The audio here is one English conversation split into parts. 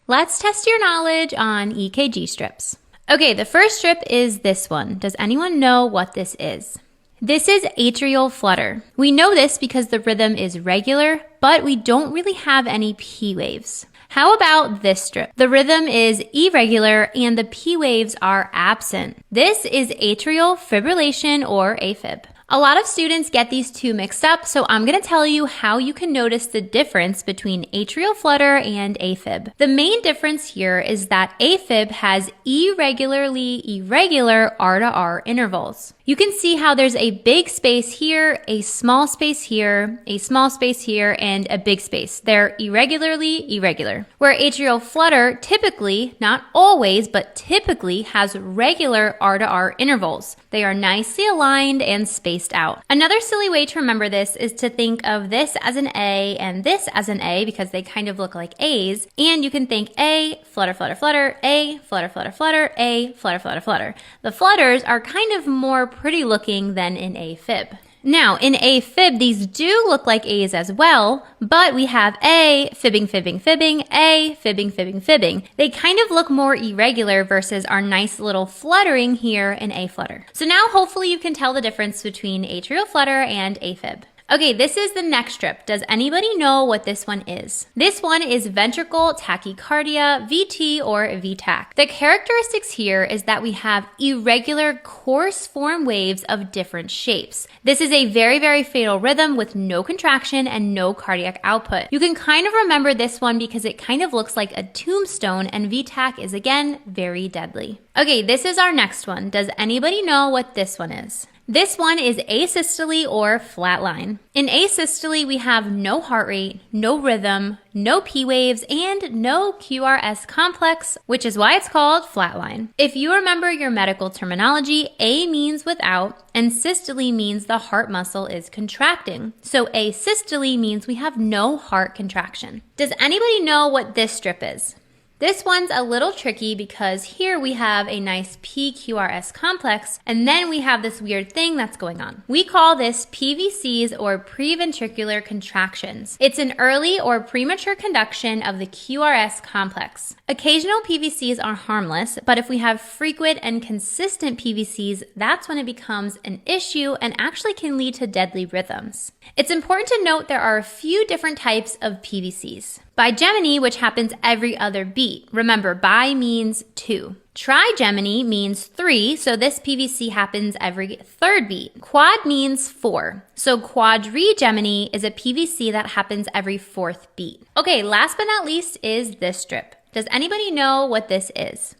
Let's test your knowledge on EKG strips. Okay, the first strip is this one. Does anyone know what this is? This is atrial flutter. We know this because the rhythm is regular, but we don't really have any P waves. How about this strip? The rhythm is irregular and the P waves are absent. This is atrial fibrillation or AFib. A lot of students get these two mixed up, so I'm going to tell you how you can notice the difference between atrial flutter and AFib. The main difference here is that AFib has irregular R to R intervals. You can see how there's a big space here, a small space here, a small space here, and a big space. They're irregularly irregular. Where atrial flutter typically, not always, but typically has regular R to R intervals. They are nicely aligned and spaced out. Another silly way to remember this is to think of this as an A and this as an A because they kind of look like A's. And you can think A, flutter, flutter, flutter, A, flutter, flutter, flutter, A, flutter, flutter, flutter. The flutters are kind of more pretty looking than in AFib. Now, in AFib, these do look like A's as well, but we have A, fibbing, fibbing, fibbing, A, fibbing, fibbing, fibbing. They kind of look more irregular versus our nice little fluttering here in A flutter. So now hopefully you can tell the difference between atrial flutter and AFib. Okay, this is the next strip. Does anybody know what this one is? This one is ventricle tachycardia, VT or VTach. The characteristics here is that we have irregular coarse form waves of different shapes. This is a very, very fatal rhythm with no contraction and no cardiac output. You can kind of remember this one because it kind of looks like a tombstone, and VTach is again very deadly. Okay, this is our next one. Does anybody know what this one is? This one is asystole or flatline. In asystole, we have no heart rate, no rhythm, no P waves, and no QRS complex, which is why it's called flatline. If you remember your medical terminology, A means without, and systole means the heart muscle is contracting. So asystole means we have no heart contraction. Does anybody know what this strip is? This one's a little tricky because here we have a nice PQRS complex, and then we have this weird thing that's going on. We call this PVCs or preventricular contractions. It's an early or premature conduction of the QRS complex. Occasional PVCs are harmless, but if we have frequent and consistent PVCs, that's when it becomes an issue and actually can lead to deadly rhythms. It's important to note there are a few different types of PVCs. Bigeminy, which happens every other beat. Remember, bi means 2. Trigeminy means 3, so this PVC happens every third beat. Quad means 4, so quadrigeminy is a PVC that happens every fourth beat. Okay, last but not least is this strip. Does anybody know what this is?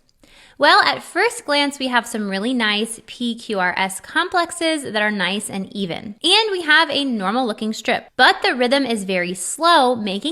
Well, at first glance, we have some really nice PQRS complexes that are nice and even. And we have a normal looking strip, but the rhythm is very slow, making